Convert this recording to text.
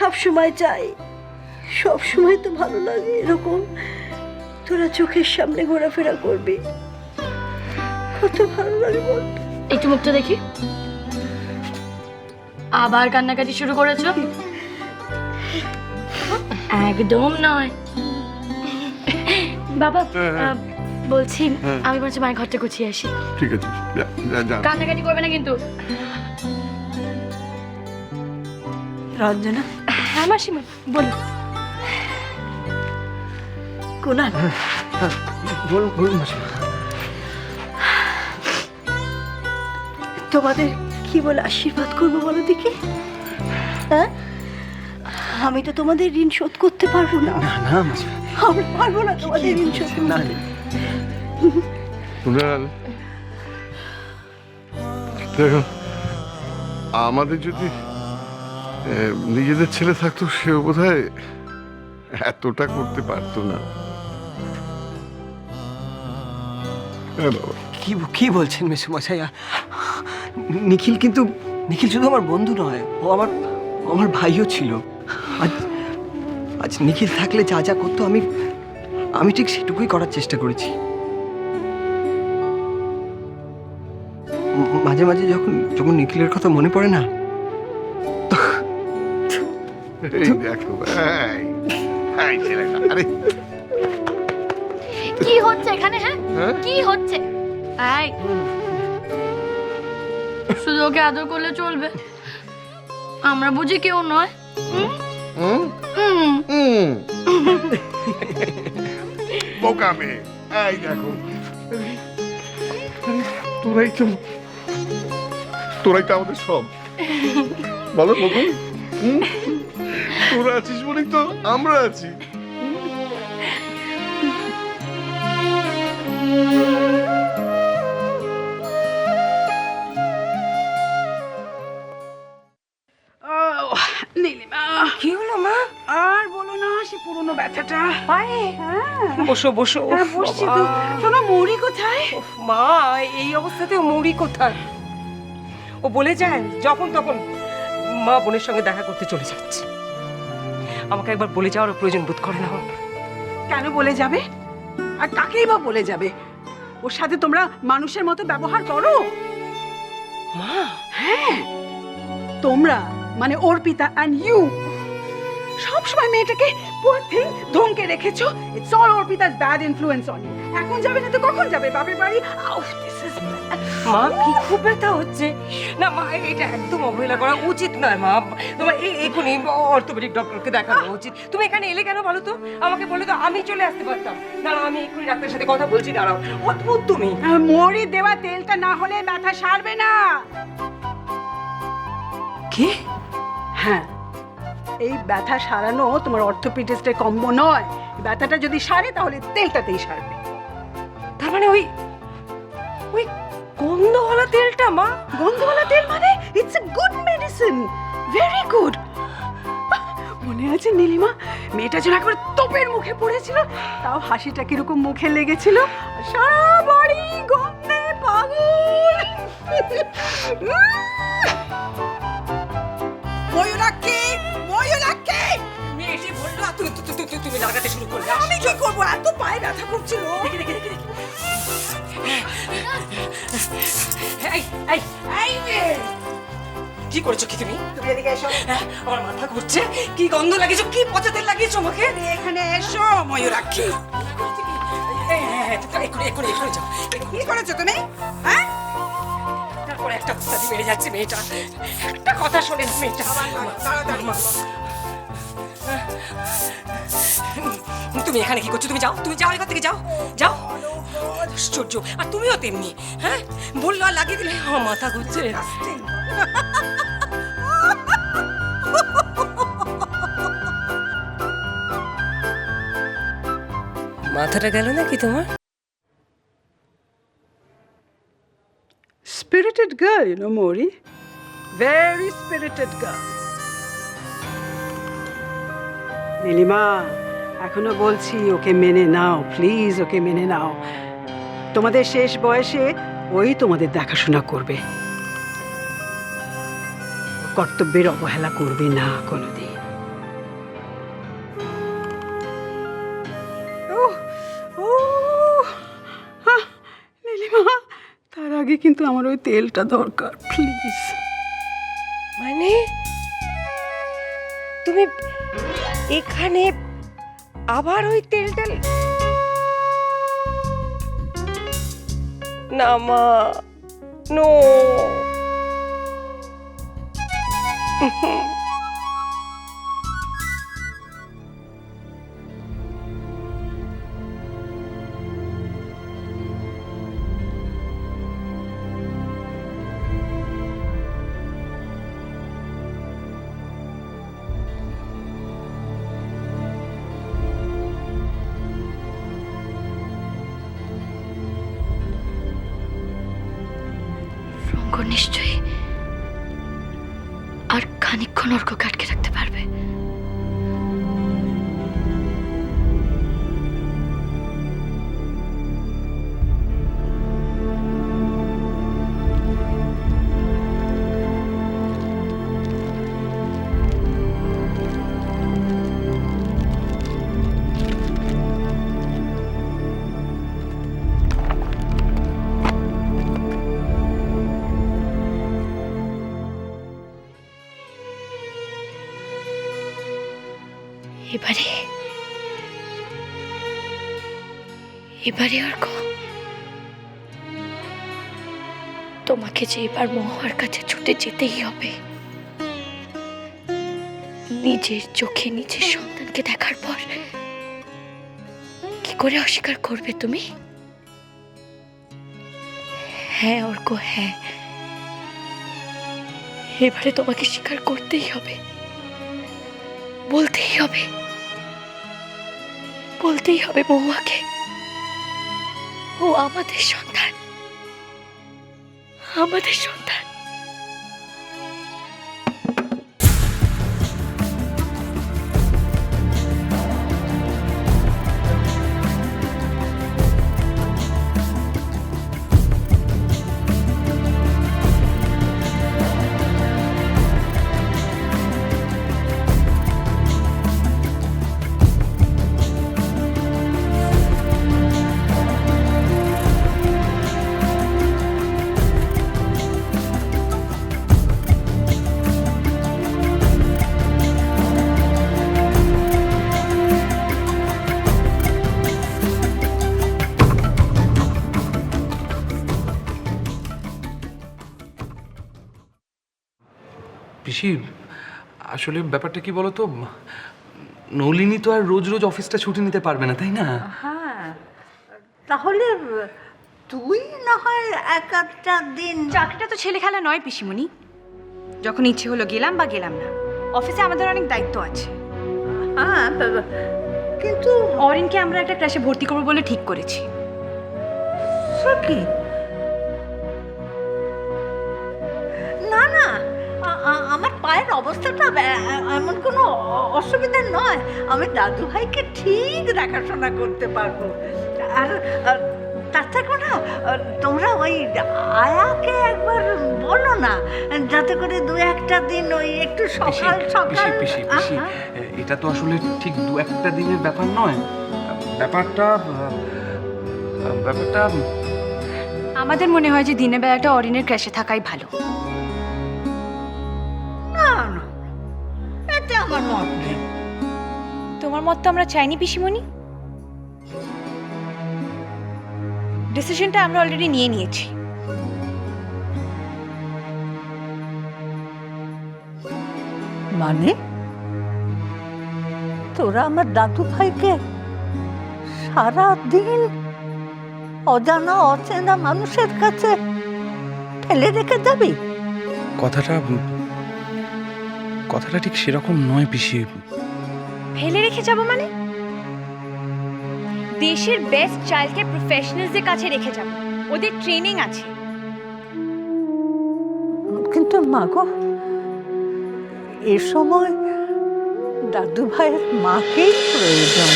সব সময় চাই, সব সময় তো ভালো লাগে এরকম তোরা চোখের সামনে ঘোরাফেরা করবি, কত ভালো লাগে বল। একটু মুখটা দেখি, আবার কান্নাকাটি শুরু করেছো? একদম নয় বাবা, বলছি আমি বলছি মায়ের ঘরটা গুছিয়ে আসি। ঠিক আছে, কান্নাকাটি করবে না কিন্তু। রঞ্জনা। হ্যাঁ মাসিমা বলুন। কুনাল, বলুন মাসিমা। তোমাদের কি বলে আশীর্বাদ করবো বলো দেখি? হ্যাঁ, আমি তো তোমাদের ঋণ শোধ করতে পারবো না। না মাসিমা, আমি পারবো না তোমাদের ঋণ শোধ না। করতে। কুনাল, দেখো আমাদের যদি নিজেদের ছেলে থাকতো সেও বোধহয় এতটা করতে পারতো না। কি বলছেন মেসোমশাই? নিখিল কিন্তু নিখিল শুধু আমার বন্ধু নয়, ও আমার ভাইও ছিল। আজ নিখিল থাকলে যা যা করতো আমি ঠিক সেটুকুই করার চেষ্টা করেছি। মাঝে মাঝে যখন নিখিলের কথা মনে পড়ে না, এই দেখো, এই ছেলেটা, আরে কি হচ্ছে এখানে? হ্যাঁ কি হচ্ছে? এই শুধু ওকে আদর করলে চলবে? আমরা বুঝি কেউ নয়। বোকা মেয়ে, এই দেখো, তোরাই তো আমাদের সব, বলো বকুল, তোরা আছিস বলেই তো আমরা আছি। নীলিমা, কি হলো মা? আর বলো না, সে পুরনো ব্যথাটা। বসো বসো। বসছি তো। শোনো, মৌরি কোথায়? মা, এই অবস্থাতে মৌরি কোথায়? ও বলে যায় যখন তখন মা বোনের সঙ্গে দেখা করতে চলে যাচ্ছে। আমাকে একবার বলে যাওয়ার প্রয়োজন বোধ করে না। কেন বলে যাবে? আর কাকেই বা বলে যাবে? ওর সাথে তোমরা মানুষের মতো ব্যবহার করো। মা, হ্যাঁ, তোমরা মানে অর্পিতা অ্যান্ড ইউ সব সময় মেয়েটাকে পুরো থিং ধমকে রেখেছো। It's all Arpita's bad influence on you. এখন যাবে না তো কখন যাবে বাপের বাড়ি? মা কি খুব ব্যথা হচ্ছে? না মা, এটা একদম অবহেলা করা উচিত নয় মা। তোমার এখনই অর্থোপেডিক ডক্টরকে দেখানো উচিত। তুমি এখানে এলে কেন বলো তো? আমাকে বলে তো আমি চলে আসতে পারতাম। দাঁড়াও, আমি এখনই ডাক্তারের সাথে কথা বলছি। দাঁড়াও, অদ্ভুত তুমি। মৌরি দেওয়া তেলটা না হলে ব্যথা সারবে না। কি? হ্যাঁ, এই ব্যথা সারানো তোমার অর্থোপেডিস্টের কম্ব নয়। ব্যথাটা যদি সারে তাহলে তেলটাতেই সারবে। তার মানে ওই গন্ধওয়ালা তেলটা? মা, গন্ধওয়ালা তেল মানে it's a good medicine, very good. মনে আছে নীলিমা, মেয়েটা যেন একবার তোপের মুখে পড়েছিল, তাও হাসিটা কিরকম মুখে লেগেছিল, সারা বাড়ি গন্ধে পাগল। ময়ূরাক্ষী, ময়ূরাক্ষী, মেয়েটি বললো আর তুমি লাগাতে শুরু করলে। আমি কি করবো? এত পায়ে ব্যথা করছিল। কি করেছো কি তুমি? তুমি এদিকে এসো। আমার মাথা ঘুরছে। কি গন্ধ লাগিয়েছো? কি পচা তেল লাগিয়েছো আমাকে? এখানে এসো ময়ূরাক্ষী। এক্ষুনি যাও। কি করেছো তুমি? হ্যাঁ, তারপরে একটা উস্তাদি বেড়ে যাচ্ছে মেয়েটা। একটা কথা শোনে না মেয়েটা। তুমি এখানে কি করছো? তুমি যাও এখান থেকে, যাও। আশ্চর্য। আর তুমিও তেমনি। হ্যাঁ, বললো আর লাগিয়ে দিলে আমার মাথা ঘুরছে। মাথাটা গেল নাকি তোমার? spirited girl, you know, Mori. Very spirited girl. Nilima, এখনো বলছি ওকে মেনে নাও, প্লিজ ওকে মেনে নাও। তোমাদের শেষ বয়সে ওই তোমাদের দেখাশোনা করবে, কর্তব্যের অবহেলা করবে না কোনোদিন। আগে কিন্তু আমার ওই তেলটা দরকার, প্লিজ। মানে তুমি এখানে আবার ওই তেলটা? না মা, নো। রঙ্গ নিশ্চয়ই আর খানিকক্ষণ অর্ককে আটকে রাখতে পারবে। এবারে অর্ক, তোমাকে যে এবার মহুয়ার কাছে ছুটে যেতেই হবে। নিজের চোখে নিজের সন্তানকে দেখার পর কি করে অস্বীকার করবে তুমি? হ্যাঁ অর্ক, হ্যাঁ, এবারে তোমাকে স্বীকার করতেই হবে, বলতেই হবে, বলতেই হবে মহুয়াকে ও আমাদের সন্তান, আমাদের সন্তান। পিসি, আসলে ব্যাপারটা কি বলতো, নলিনী তো আর রোজ রোজ অফিসটা ছুটি নিতে পারবে না, তাই না? হ্যাঁ, তাহলে তুই না হয় এক আধটা দিন। চাকরিটা তো ছেলে খেলা নয় পিসিমণি, যখন ইচ্ছে হলো গেলাম বা গেলাম না। অফিসে আমাদের অনেক দায়িত্ব আছে। হ্যাঁ, কিন্তু অরিনকে আমরা একটা ক্লাসে ভর্তি করবো বলে ঠিক করেছি। সে কি? না না, আমার পায়ের অবস্থাটা এমন কোনো অসুবিধা নয়, আমি দাদু ভাইকে ঠিক দেখাশোনা করতে পারবো। আর তার থেকে না, তোমরা ওই আয়াকে একবার বলো না, যাতে করে দু একটা দিন ওই একটু সকাল সকাল। পিসি, এটা তো আসলে ঠিক দু একটা দিনের ব্যাপার নয়। ব্যাপারটা আমাদের মনে হয় যে দিনের বেলাটা অরিনের ক্লাসে থাকাই ভালো। না না, এতে আমার মত নেই। তোমার মত তো আমরা চাইনি পিসিমণি, ডিসিশনটা আমরা অলরেডি নিয়ে নিয়েছি। মানে তোরা আমার দাদু ভাইকে সারা দিন অজানা অচেনা মানুষের কাছে ফেলে রেখে যাবি? কথাটা ঠিক সেরকম নয় পিসি। ফেলে রেখে যাব মানে? দেশের বেস্ট চাইল্ডকে প্রফেশনালসদের কাছে রেখে যাব, ওদের ট্রেনিং আছে। কিন্তু মা গো, এ সময় দাদু ভাইয়ের মাকেই প্রয়োজন।